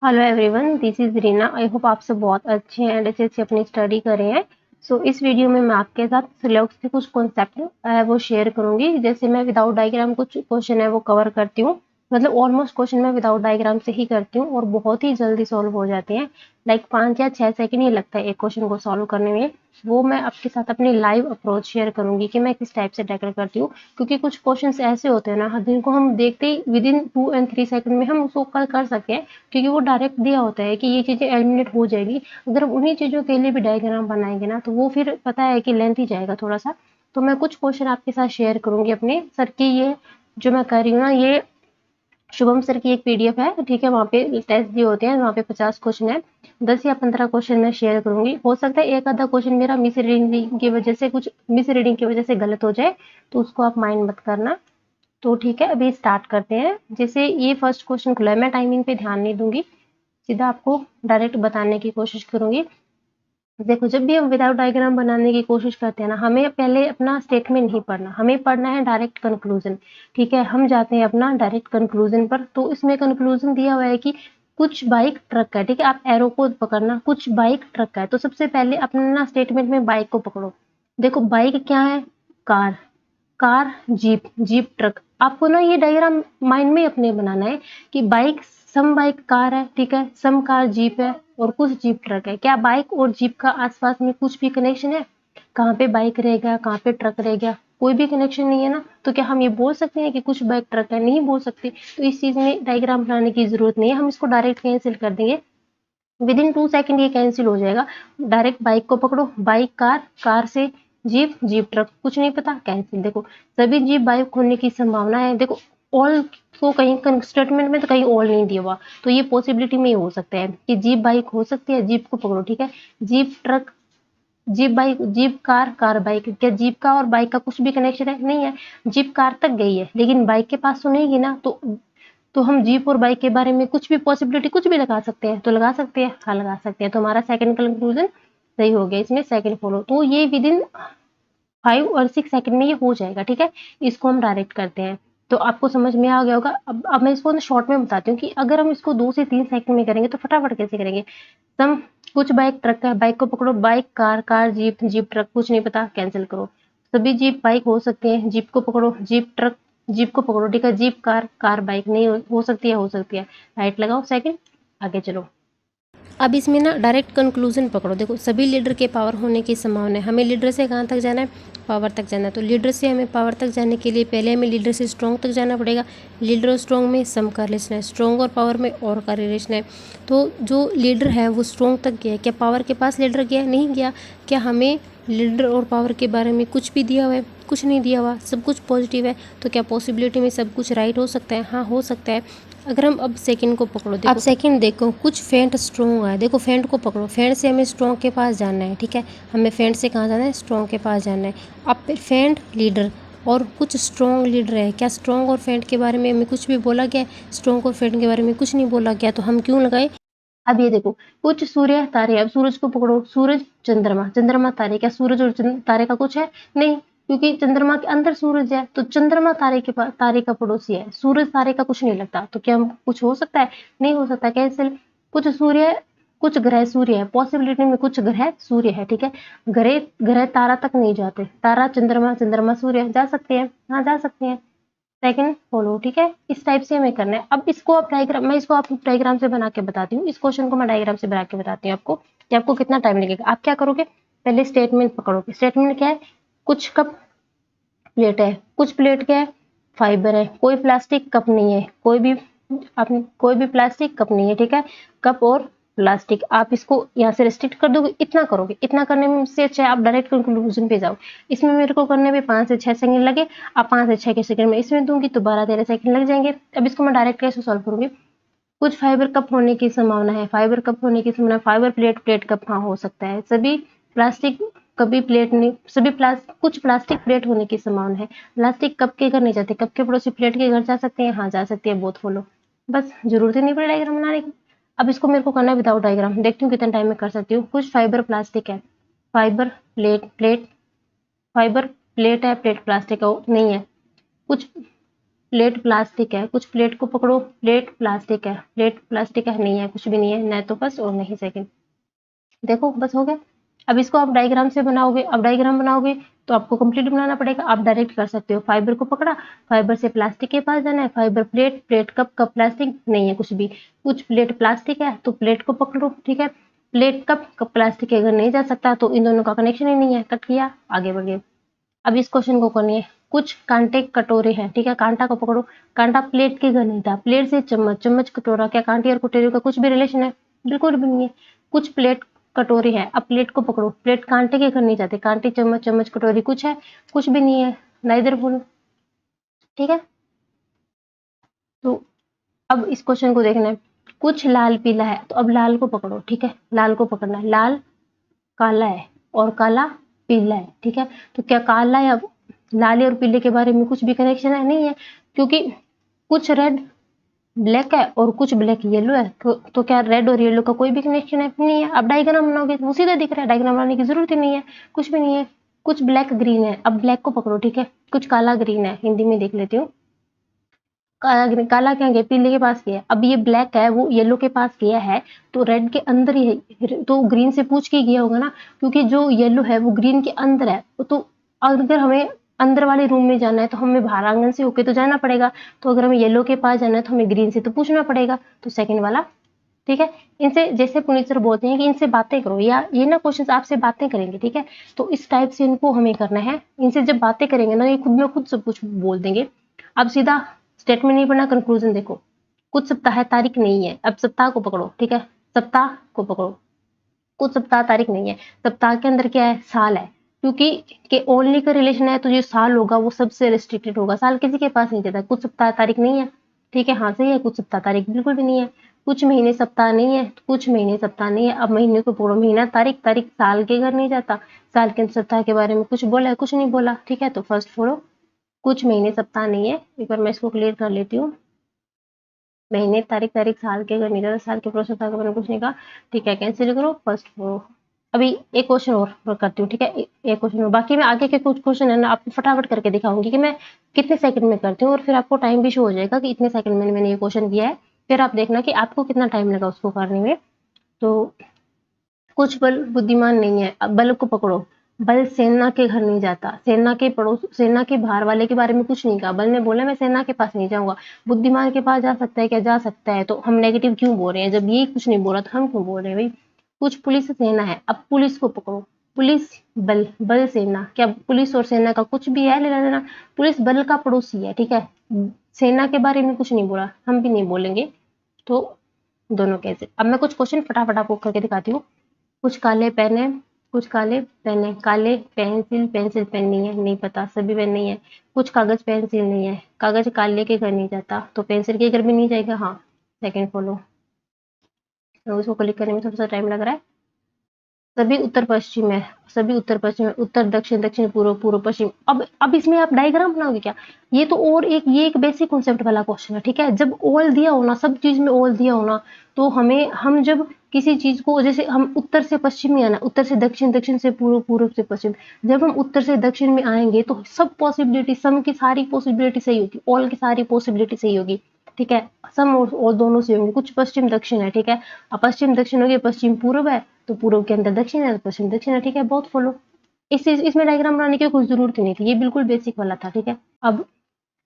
Hello everyone, this is Reena. I hope आप सब बहुत अच्छे हैं, अच्छे से अपनी स्टडी कर रहे हैं। इस वीडियो में मैं आपके साथ सिलेबस के कुछ कॉन्सेप्ट वो शेयर करूंगी। जैसे मैं विदाउट डायग्राम कुछ क्वेश्चन है वो कवर करती हूँ, मतलब ऑलमोस्ट क्वेश्चन मैं विदाउट डायग्राम से ही करती हूँ और बहुत ही जल्दी सॉल्व हो जाते हैं। लाइक 5 या 6 सेकंड ही लगता है एक क्वेश्चन को सॉल्व करने में। वो मैं आपके साथ अपनी लाइव अप्रोच शेयर करूंगी कि मैं किस टाइप से टैकल करती हूँ, क्योंकि कुछ क्वेश्चंस ऐसे होते हैं ना जिनको हम देखते ही विदिन 2 एंड 3 सेकंड में हम उसको कर सकते हैं, क्योंकि वो डायरेक्ट दिया होता है कि ये चीज़ें एलिमिनेट हो जाएगी। अगर हम उन्हीं चीज़ों के लिए भी डायग्राम बनाएंगे ना तो वो फिर पता है कि लेंथ ही जाएगा थोड़ा सा। तो मैं कुछ क्वेश्चन आपके साथ शेयर करूंगी अपने सर की। ये जो मैं कर रही हूँ ना, ये शुभम सर की एक पीडीएफ है, ठीक है। वहाँ पे टेस्ट दिए होते हैं, वहाँ पे 50 क्वेश्चन है। 10 या 15 क्वेश्चन मैं शेयर करूंगी। हो सकता है एक आधा क्वेश्चन मेरा मिस रीडिंग की वजह से गलत हो जाए, तो उसको आप माइंड मत करना। तो ठीक है, अभी स्टार्ट करते हैं। जैसे ये फर्स्ट क्वेश्चन खुला है, मैं टाइमिंग पे ध्यान नहीं दूंगी, सीधा आपको डायरेक्ट बताने की कोशिश करूंगी। देखो, जब भी हम विदाउट डायग्राम बनाने की कोशिश करते हैं ना, हमें पहले अपना स्टेटमेंट नहीं पढ़ना, हमें पढ़ना है डायरेक्ट कंक्लूजन। ठीक है, हम जाते हैं अपना डायरेक्ट कंक्लूजन पर। तो इसमें कंक्लूजन दिया हुआ है कि कुछ बाइक ट्रक है। ठीक है, आप एरो को पकड़ना, कुछ बाइक ट्रक है। तो सबसे पहले अपना स्टेटमेंट में बाइक को पकड़ो। देखो, बाइक क्या है? Car. Car, jeep, jeep truck. आपको ना ये डायग्राम माइंड में अपने बनाना है कि बाइक, सम बाइक कार है, ठीक है, सम कार जीप है और कुछ जीप ट्रक है। क्या बाइक और जीप का आसपास में कुछ भी कनेक्शन है? कहाँ पे बाइक रह गया, कहाँ पे ट्रक रह गया? कोई भी कनेक्शन नहीं है ना। तो क्या हम ये बोल सकते हैं कि कुछ बाइक ट्रक है? नहीं बोल सकते। तो इस चीज में डायग्राम बनाने की जरूरत नहीं है, हम इसको डायरेक्ट कैंसिल कर देंगे। विदिन 2 सेकंड ये कैंसिल हो जाएगा। डायरेक्ट बाइक को पकड़ो, बाइक कार, कार से जीप, जीप ट्रक, कुछ नहीं पता, कैंसिल। देखो, सभी जीप बाइक होने की संभावना है। देखो, ऑल तो कहीं स्टेटमेंट में तो कहीं ऑल नहीं दिया हुआ, तो ये पॉसिबिलिटी में ही हो सकता है कि जीप बाइक हो सकती है। जीप को पकड़ो, ठीक है। Jeep truck, jeep bike, jeep car, car bike. क्या जीप का और बाइक का कुछ भी कनेक्शन है? नहीं है। जीप कार तक गई है लेकिन बाइक के पास तो नहीं गई ना। तो हम जीप और बाइक के बारे में कुछ भी पॉसिबिलिटी कुछ भी लगा सकते हैं। तो लगा सकते हैं, हाँ लगा सकते हैं। तो हमारा सेकंड कंक्लूजन सही हो गया। इसमें सेकंड फॉलो, तो ये विदिन 5 और 6 सेकंड में ये हो जाएगा, ठीक है। इसको हम डायरेक्ट करते हैं। तो आपको समझ में आ गया होगा। अब मैं इसको शॉर्ट में बताती हूँ कि अगर हम इसको 2 से 3 सेकंड में करेंगे तो फटाफट कैसे करेंगे। सम, कुछ बाइक ट्रक है, बाइक को पकड़ो, bike car, car jeep, jeep truck, कुछ नहीं पता, कैंसिल करो। सभी जीप बाइक हो सकते हैं, जीप को पकड़ो, जीप ट्रक, जीप को पकड़ो, ठीक है। जीप कार, कार बाइक नहीं हो सकती है, हो सकती है। राइट लगाओ, सेकंड, आगे चलो। अब इसमें ना डायरेक्ट कंक्लूजन पकड़ो। देखो, सभी लीडर के पावर होने की संभावना है। हमें लीडर से कहाँ तक जाना है? पावर तक जाना है। तो लीडर से हमें पावर तक जाने के लिए पहले हमें लीडर से स्ट्रॉन्ग तक जाना पड़ेगा। लीडर और स्ट्रॉन्ग में सम का रिलेशन है, स्ट्रॉन्ग और पावर में और का रिलेशन है। तो जो लीडर है वो स्ट्रॉन्ग तक गया, क्या पावर के पास लीडर गया? नहीं गया। क्या हमें लीडर और पावर के बारे में कुछ भी दिया हुआ है? कुछ नहीं दिया हुआ, सब कुछ पॉजिटिव है। तो क्या पॉसिबिलिटी में सब कुछ राइट हो सकता है? हाँ, हो सकता है। अगर हम अब सेकंड को पकड़ो, देखो, अब सेकंड देखो, कुछ फेंट स्ट्रॉन्ग है। देखो, फेंट को पकड़ो, फेंट से हमें स्ट्रॉन्ग के पास जाना है, ठीक है। हमें फेंट से कहाँ जाना है? स्ट्रॉन्ग के पास जाना है। अब फेंट लीडर और कुछ स्ट्रॉन्ग लीडर है। क्या स्ट्रॉन्ग और फेंट के बारे में हमें कुछ भी बोला गया? स्ट्रॉन्ग और फेंट के बारे में कुछ नहीं बोला गया, तो हम क्यों लगाए? अब ये देखो, कुछ सूर्य तारे। अब सूरज को पकड़ो, सूरज, चंद्रमा, चंद्रमा तारे। क्या सूरज और तारे का कुछ है? नहीं, क्योंकि चंद्रमा के अंदर सूरज है। तो चंद्रमा तारे के पास, तारे का पड़ोसी है। सूरज तारे का कुछ नहीं लगता। तो क्या कुछ हो सकता है? नहीं हो सकता, कैंसिल। कुछ सूर्य, कुछ ग्रह सूर्य है, पॉसिबिलिटी में कुछ ग्रह सूर्य है, ठीक है। ग्रह, ग्रह तारा तक नहीं जाते। तारा चंद्रमा, चंद्रमा सूर्य, जा सकते हैं, हाँ जा सकते हैं। सेकंड फॉलो, ठीक है। इस टाइप से हमें करना है। अब इसको आप डायग्राम, मैं इसको आपको डायग्राम से बना के बताती हूँ। इस क्वेश्चन को मैं डायग्राम से बना के बताती हूँ आपको कि आपको कितना टाइम लगेगा। आप क्या करोगे? पहले स्टेटमेंट पकड़ोगे। स्टेटमेंट क्या है? कुछ कप प्लेट है, कुछ प्लेट क्या है? फाइबर है। कोई प्लास्टिक कप नहीं है, कोई भी, आप कोई भी प्लास्टिक कप नहीं है, ठीक है। कप और प्लास्टिक, आप इसको यहाँ से रेस्ट्रिक्ट कर दोगे, इतना करोगे। इतना करने में से अच्छा आप डायरेक्ट कंक्लूजन पे जाओ। इसमें मेरे को करने में 5 से 6 सेकंड लगे। आप 5 से 6 के सेकंड में इसमें दूंगी तो 12-13 सेकंड लग जाएंगे। अब इसको मैं डायरेक्ट कैसे सॉल्व करूंगी? कुछ फाइबर कप होने की संभावना है, फाइबर कप होने की संभावना, फाइबर प्लेट, प्लेट कप, हाँ हो सकता है। सभी प्लास्टिक, कभी प्लेट नहीं, सभी प्लास्टिक, कुछ प्लास्टिक प्लेट होने की संभावना है। प्लास्टिक कप के घर नहीं जाते, कप के पड़ोसी प्लेट के घर जा सकते हैं, हाँ जा सकते हैं। बोथ फॉलो, बस जरूरत ही नहीं पड़ी डायग्राम बनाने की। अब इसको मेरे को करना है विदाउट डायग्राम, देखती हूँ कितने टाइम में कर सकती हूँ। कुछ फाइबर प्लास्टिक है, fibre plate, plate fibre plate है, प्लेट प्लास्टिक नहीं है। कुछ प्लेट प्लास्टिक है, कुछ प्लेट को पकड़ो, प्लेट प्लास्टिक है, प्लेट प्लास्टिक है, नहीं है, कुछ भी नहीं है, न तो फर्स्ट और नहीं सेकंड। देखो बस हो गया। अब इसको आप डायग्राम से बनाओगे, अब डायग्राम बनाओगे तो आपको कंप्लीट बनाना पड़ेगा। आप डायरेक्ट कर सकते हो, फाइबर को पकड़ा, फाइबर से प्लास्टिक के पास जाना है, fibre plate, plate cup, cup plastic, नहीं है कुछ भी, कुछ प्लेट प्लास्टिक है तो प्लेट को पकड़ो, ठीक है। प्लेट कप, कप प्लास्टिक के अगर नहीं जा सकता तो इन दोनों का कनेक्शन ही नहीं है, कट किया, आगे बढ़ गए। अब इस क्वेश्चन को करनी कुछ कांटे कटोरे हैं, ठीक है, कांटा को पकड़ो, कांटा प्लेट के घर नहीं था, प्लेट से चम्मच, चम्मच कटोरा, क्या कांटे और कटोरे का कुछ भी रिलेशन है? बिल्कुल भी नहीं है। कुछ प्लेट कटोरी है, अब प्लेट को पकड़ो, प्लेट कांटे के घर नहीं जाते, कांटे चम्मच, चम्मच कटोरी कुछ है? कुछ भी नहीं है, नाइदर बोलो, ठीक है। तो अब इस क्वेश्चन को देखना है, कुछ लाल पीला है, तो अब लाल को पकड़ो, ठीक है, लाल को पकड़ना है, लाल काला है और काला पीला है, ठीक है। तो क्या काला या लाल और पीले के बारे में कुछ भी कनेक्शन है? नहीं है, क्योंकि कुछ रेड ब्लैक है और कुछ ब्लैक येलो है, तो क्या रेड और येलो का कोई भी कनेक्शन है? नहीं है। अब डायग्राम बनाओगे तो सीधा दिख रहा है, डायग्राम बनाने की जरूरत ही नहीं है, कुछ भी नहीं है। कुछ ब्लैक ग्रीन है, अब ब्लैक को पकड़ो, ठीक है। कुछ काला ग्रीन है, हिंदी में देख लेती हूँ, काला क्या गया, पीले के पास गया, अब ये ब्लैक है वो येलो के पास गया है, तो रेड के अंदर ही है, तो ग्रीन से पूछ के गया होगा ना, क्योंकि जो येलो है वो ग्रीन के अंदर है, तो अगर हमें अंदर वाले रूम में जाना है तो हमें बाहर आंगन से होके तो जाना पड़ेगा, तो अगर हमें येलो के पास जाना है तो हमें ग्रीन से तो पूछना पड़ेगा, तो सेकंड वाला, ठीक है। इनसे जैसे पुनीत सर बोलते हैं कि इनसे बातें करो, या ये ना क्वेश्चन आपसे बातें करेंगे, ठीक है, तो इस टाइप से इनको हमें करना है। इनसे जब बातें करेंगे ना, ये खुद में खुद सब कुछ बोल देंगे। अब सीधा स्टेटमेंट नहीं पढ़ना, कंक्लूजन देखो। कुछ सप्ताह है, तारीख नहीं है, अब सप्ताह को पकड़ो, ठीक है, सप्ताह को पकड़ो, कुछ सप्ताह तारीख नहीं है, सप्ताह के अंदर क्या है, साल है, क्योंकि के ओनली का रिलेशन है तो जो साल होगा वो सबसे रेस्ट्रिक्टेड होगा, साल किसी के पास नहीं जाता। कुछ सप्ताह तारीख नहीं है, ठीक है, हाँ सही है, कुछ सप्ताह तारीख बिल्कुल भी नहीं है। कुछ महीने सप्ताह नहीं है, कुछ महीने सप्ताह नहीं है, अब महीने को पकड़ो, महीना तारीख, तारीख साल के घर नहीं जाता, साल के अंदर सप्ताह के बारे में कुछ बोला है? कुछ नहीं बोला, ठीक है, तो फर्स्ट फॉलो, कुछ महीने सप्ताह नहीं है। एक बार मैं इसको क्लियर कर लेती हूँ, महीने तारीख, तारीख साल के अगर नहीं जाता, साल के पूरा सप्ताह के बारे में कुछ नहीं कहा, ठीक है, कैंसिल करो, फर्स्ट फॉलो। अभी एक क्वेश्चन और करती हूँ, ठीक है, एक क्वेश्चन और, बाकी मैं आगे के कुछ क्वेश्चन है ना आपको फटाफट करके दिखाऊंगी कि मैं कितने सेकंड में करती हूँ, और फिर आपको टाइम भी शो हो जाएगा कि इतने सेकंड में मैंने ये क्वेश्चन किया है, फिर आप देखना कि आपको कितना टाइम लगा उसको करने में। तो कुछ बल बुद्धिमान नहीं है, अब बल को पकड़ो, बल सेना के घर नहीं जाता, सेना के पड़ोस, सेना के बाहर वाले के बारे में कुछ नहीं कहा, बल ने बोला मैं सेना के पास नहीं जाऊंगा। बुद्धिमान के पास जा सकता है क्या? जा सकता है, तो हम नेगेटिव क्यों बोल रहे हैं? जब ये कुछ नहीं बोला तो हम क्यों बोल रहे हैं भाई? कुछ पुलिस सेना है, अब पुलिस को पकड़ो, पुलिस बल, बल सेना, क्या पुलिस और सेना का कुछ भी है लेना देना? पुलिस बल का पड़ोसी है, ठीक है, सेना के बारे में कुछ नहीं बोला, हम भी नहीं बोलेंगे, तो दोनों कैसे। अब मैं कुछ क्वेश्चन फटाफट आपको करके दिखाती हूँ। कुछ काले पेन है, कुछ काले पेन है, काले पेंसिल, पेंसिल पेन नहीं है, नहीं पता, सभी पेन नहीं है। कुछ कागज पेंसिल नहीं है, कागज काले के घर नहीं जाता, तो पेंसिल के घर भी नहीं जाएगा, हाँ, सेकंड फॉलो। तो उसको क्लिक करने में थोड़ा सा टाइम लग रहा है। सभी उत्तर पश्चिम है, सभी उत्तर पश्चिम है, उत्तर दक्षिण, दक्षिण पूर्व, पूर्व पश्चिम। अब इसमें आप डायग्राम बनाओगे क्या? ये तो और एक, ये एक बेसिक कॉन्सेप्ट वाला क्वेश्चन है, ठीक है। जब ऑल दिया हो ना, सब चीज में ऑल दिया हो ना, तो हमें, हम जब किसी चीज को, जैसे हम उत्तर से पश्चिम में आना, उत्तर से दक्षिण, दक्षिण से पूर्व, पूर्व से पश्चिम, जब हम उत्तर से दक्षिण में आएंगे तो सब पॉसिबिलिटी, सम की सारी पॉसिबिलिटी सही होगी, ऑल की सारी पॉसिबिलिटी सही होगी, ठीक है। सम और दोनों से होंगे, कुछ पश्चिम दक्षिण है, ठीक है, अब पश्चिम दक्षिण हो गया, पश्चिम पूर्व है तो पूर्व के अंदर दक्षिण है, तो पश्चिम दक्षिण है, ठीक है, बहुत फॉलो। इसमें डायग्राम बनाने की कोई जरूरत ही नहीं थी, ये बिल्कुल बेसिक वाला था, ठीक है। अब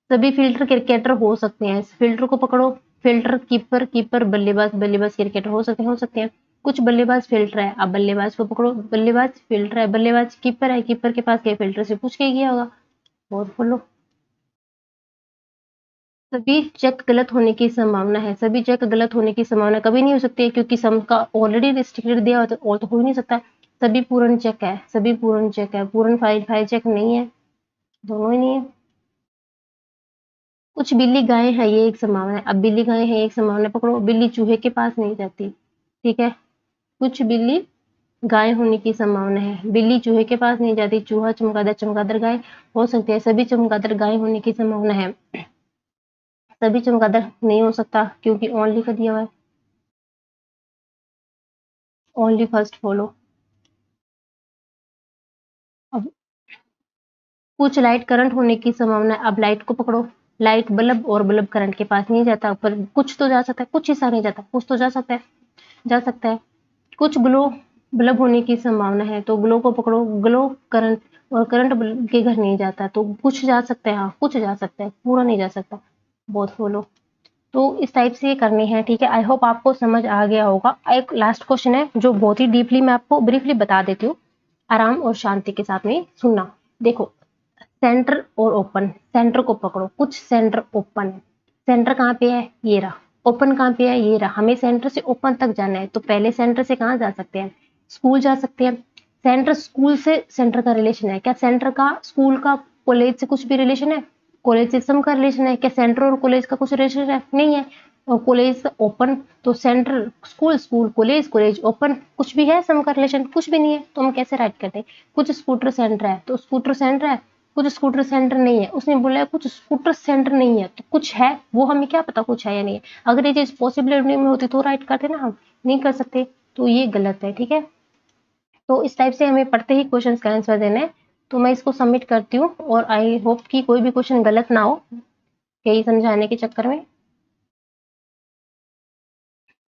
सभी फिल्टर क्रिकेटर हो सकते हैं, फिल्टर को पकड़ो, फिल्टर कीपर, कीपर बल्लेबाज, बल्लेबाज क्रिकेटर हो सकते हैं, हो सकते हैं। कुछ बल्लेबाज फिल्टर है, अब बल्लेबाज को पकड़ो, बल्लेबाज फिल्टर है, बल्लेबाज कीपर है, कीपर के पास गए फिल्टर से पूछ के गया होगा, बहुत फॉलो। सभी चेक गलत होने की संभावना है, सभी चेक गलत होने की संभावना कभी नहीं हो सकती है, क्योंकि सम का ऑलरेडी रिस्ट्रिक्टेड दिया हो, और तो हो ही नहीं सकता। सभी पूर्ण चेक है, सभी पूर्ण चेक है, पूर्ण फाइल, फाइल चेक नहीं है, दोनों ही नहीं है। कुछ बिल्ली गाय है, ये एक संभावना है, अब बिल्ली गाय है एक संभावना, पकड़ो, बिल्ली चूहे के पास नहीं जाती, ठीक है। कुछ बिल्ली गाय होने की संभावना है, बिल्ली चूहे के पास नहीं जाती, चूहा चमगादड़, चमगादड़ गाय हो सकती है, सभी चमगादड़ गाय होने की संभावना है, सभी चमगादड़ नहीं हो सकता क्योंकि ओनली का दिया हुआ है, ओनली फर्स्ट फॉलो। अब कुछ लाइट करंट होने की संभावना है, अब लाइट को पकड़ो, लाइट बल्ब और बल्ब करंट के पास नहीं जाता, पर कुछ तो जा सकता है, कुछ हिस्सा नहीं जाता, कुछ तो जा सकता है, जा सकता है। कुछ ग्लो बल्ब होने की संभावना है, तो ग्लो को पकड़ो, ग्लो करंट, और करंट बल्ब के घर नहीं जाता, तो कुछ जा सकता है, हाँ कुछ जा सकता है, पूरा नहीं जा सकता। बहुत फॉलो। तो इस टाइप से ये करनी है, ठीक है। आई होप आपको समझ आ गया होगा। एक लास्ट क्वेश्चन है जो बहुत ही डीपली मैं आपको ब्रीफली बता देती हूँ, आराम और शांति के साथ में सुनना। देखो, सेंटर और ओपन, सेंटर को पकड़ो, कुछ सेंटर ओपन है। सेंटर कहाँ पे है? ये रहा। ओपन कहाँ पे है? ये रहा। हमें सेंटर से ओपन तक जाना है, तो पहले सेंटर से कहाँ जा सकते हैं? स्कूल जा सकते हैं। सेंटर स्कूल से सेंटर का रिलेशन है क्या? सेंटर का स्कूल का कॉलेज से कुछ भी रिलेशन है? कॉलेज से सम का रिलेशन है क्या? सेंटर और कॉलेज का कुछ रिलेशन है? नहीं है। और कॉलेज ओपन, तो centre school, school college, college open, कुछ भी है सम का रिलेशन? कुछ भी नहीं है। तो हम कैसे राइट करते हैं? कुछ स्कूटर सेंटर है, तो स्कूटर सेंटर है, कुछ स्कूटर सेंटर नहीं है। उसने बोला है कुछ स्कूटर सेंटर नहीं है, तो कुछ है, वो हमें क्या पता कुछ है या नहीं है। अगर ये चीज पॉसिबिलिटी में होती तो राइट करते ना, हम नहीं कर सकते, तो ये गलत है, ठीक है। तो इस टाइप से हमें पढ़ते ही क्वेश्चन का आंसर देना है। तो मैं इसको सबमिट करती हूँ, और आई होप कि कोई भी क्वेश्चन गलत ना हो यही समझाने के चक्कर में।